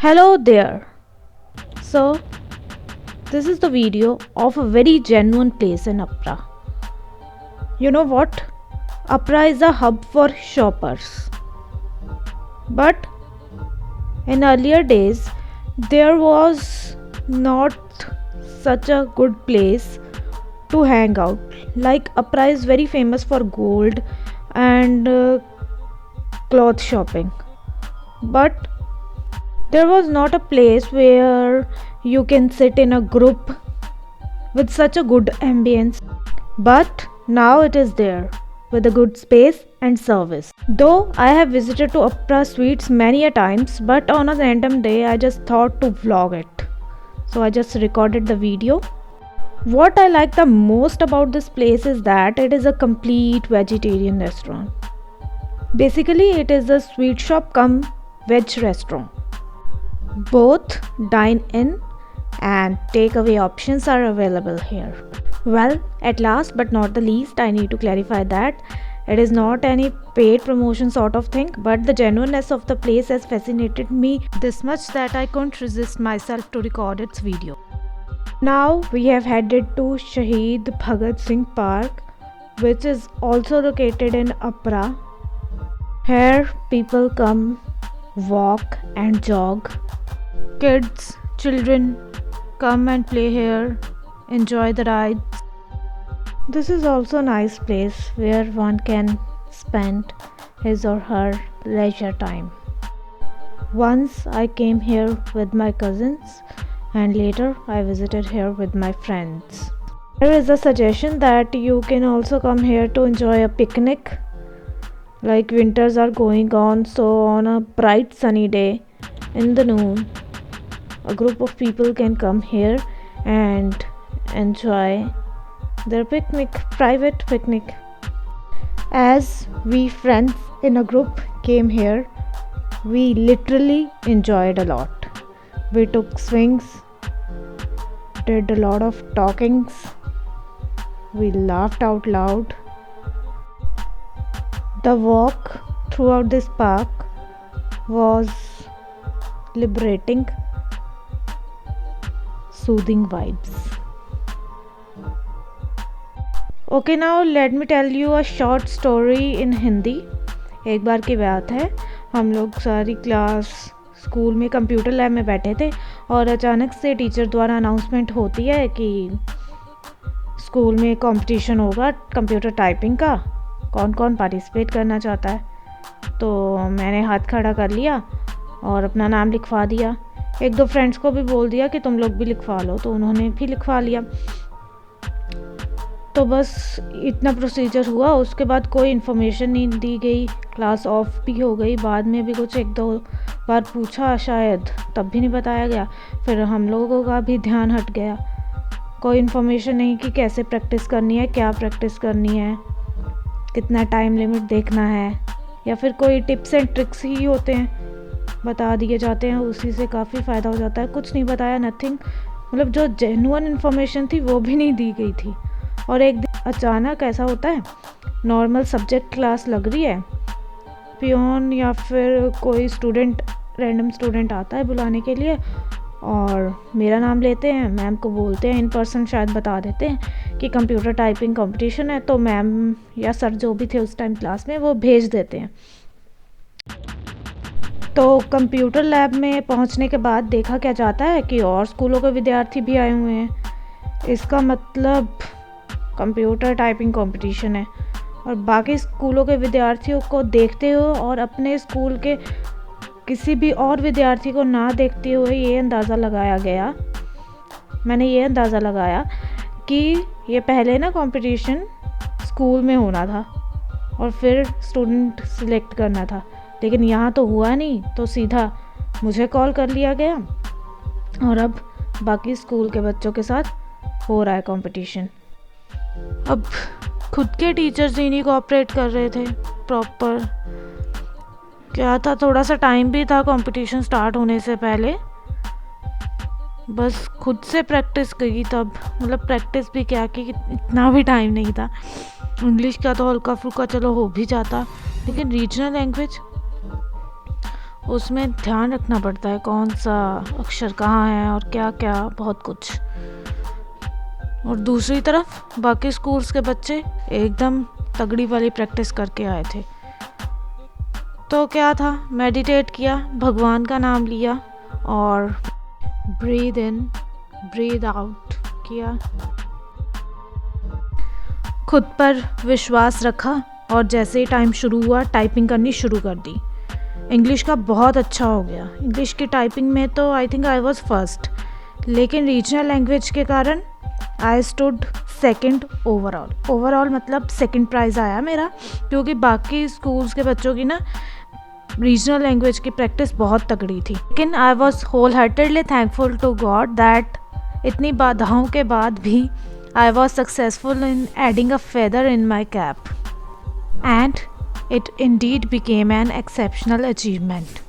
Hello there. So, this is the video of a very genuine place in Upra. You know what? Upra is a hub for shoppers. But in earlier days, there was not such a good place to hang out. Like Upra is very famous for gold and cloth shopping. But there was not a place where you can sit in a group with such a good ambience. But now it is there with a good space and service. Though I have visited to Upra Sweets many a times, but on a random day I just thought to vlog it. So I just recorded the video. What I like the most about this place is that it is a complete vegetarian restaurant. Basically, it is a sweet shop come veg restaurant. Both dine in and takeaway options are available here. Well, at last but not the least, I need to clarify that it is not any paid promotion sort of thing, but the genuineness of the place has fascinated me this much that I couldn't resist myself to record its video. Now we have headed to Shaheed Bhagat Singh Park, which is also located in Upra. Here people come, walk and jog. Kids, children come and play here, enjoy the rides. This is also a nice place where one can spend his or her leisure time. Once I came here with my cousins and later I visited here with my friends. There is a suggestion that you can also come here to enjoy a picnic. Like winters are going on, so on a bright sunny day in the noon, a group of people can come here and enjoy their picnic, private picnic. As we friends in a group came here, we literally enjoyed a lot. We took swings, did a lot of talkings, we laughed out loud. The walk throughout this park was liberating, soothing vibes. Okay, now let me tell you a short story in Hindi. एक बार की बात है, हम लोग सारी class school में computer lab में बैठे थे और अचानक से टीचर द्वारा अनाउंसमेंट होती है कि स्कूल में कंपटीशन होगा कंप्यूटर टाइपिंग का, कौन कौन पार्टिसिपेट करना चाहता है। तो मैंने हाथ खड़ा कर लिया और अपना नाम लिखवा दिया। एक दो फ्रेंड्स को भी बोल दिया कि तुम लोग भी लिखवा लो, तो उन्होंने भी लिखवा लिया। तो बस इतना प्रोसीजर हुआ, उसके बाद कोई इन्फॉर्मेशन नहीं दी गई, क्लास ऑफ भी हो गई। बाद में भी कुछ एक दो बार पूछा शायद, तब भी नहीं बताया गया। फिर हम लोगों का भी ध्यान हट गया, कोई इन्फॉर्मेशन नहीं कि कैसे प्रैक्टिस करनी है, क्या प्रैक्टिस करनी है, कितना टाइम लिमिट देखना है, या फिर कोई टिप्स एंड ट्रिक्स ही होते हैं बता दिए जाते हैं, उसी से काफ़ी फ़ायदा हो जाता है। कुछ नहीं बताया, नथिंग, मतलब जो जेन्युइन इन्फॉर्मेशन थी वो भी नहीं दी गई थी। और एक दिन अचानक ऐसा होता है, नॉर्मल सब्जेक्ट क्लास लग रही है, पियोन या फिर कोई स्टूडेंट, रैंडम स्टूडेंट आता है बुलाने के लिए और मेरा नाम लेते हैं, मैम को बोलते हैं, इन पर्सन शायद बता देते हैं कि कंप्यूटर टाइपिंग कंपटीशन है। तो मैम या सर जो भी थे उस टाइम क्लास में, वो भेज देते हैं। तो कंप्यूटर लैब में पहुंचने के बाद देखा क्या जाता है कि और स्कूलों के विद्यार्थी भी आए हुए हैं। इसका मतलब कंप्यूटर टाइपिंग कंपटीशन है। और बाकी स्कूलों के विद्यार्थियों को देखते हुए और अपने स्कूल के किसी भी और विद्यार्थी को ना देखते हुए मैंने ये अंदाज़ा लगाया कि ये पहले ना कंपटीशन स्कूल में होना था और फिर स्टूडेंट सिलेक्ट करना था, लेकिन यहाँ तो हुआ नहीं, तो सीधा मुझे कॉल कर लिया गया और अब बाकी स्कूल के बच्चों के साथ हो रहा है कंपटीशन। अब खुद के टीचर्स ही नहीं कोऑपरेट कर रहे थे प्रॉपर। क्या था, थोड़ा सा टाइम भी था कंपटीशन स्टार्ट होने से पहले, बस खुद से प्रैक्टिस की तब, मतलब प्रैक्टिस भी क्या कि इतना भी टाइम नहीं था। इंग्लिश का तो हल्का फुल्का चलो हो भी जाता, लेकिन रीजनल लैंग्वेज उसमें ध्यान रखना पड़ता है कौन सा अक्षर कहाँ है और क्या क्या, बहुत कुछ। और दूसरी तरफ बाकी स्कूल्स के बच्चे एकदम तगड़ी वाली प्रैक्टिस करके आए थे। तो क्या था, मेडिटेट किया, भगवान का नाम लिया और ब्रीद इन ब्रीद आउट किया, खुद पर विश्वास रखा और जैसे ही टाइम शुरू हुआ टाइपिंग करनी शुरू कर दी। इंग्लिश का बहुत अच्छा हो गया। इंग्लिश की टाइपिंग में तो I think I was first, लेकिन रीजनल लैंग्वेज के कारण आई स्टूड सेकंड ओवरऑल मतलब सेकंड प्राइज़ आया मेरा, क्योंकि बाकी स्कूल्स के बच्चों की ना रीजनल लैंग्वेज की प्रैक्टिस बहुत तगड़ी थी। लेकिन I was wholeheartedly thankful to God that इतनी बाधाओं के बाद भी I was successful in adding a feather in my cap, and it indeed became an exceptional achievement.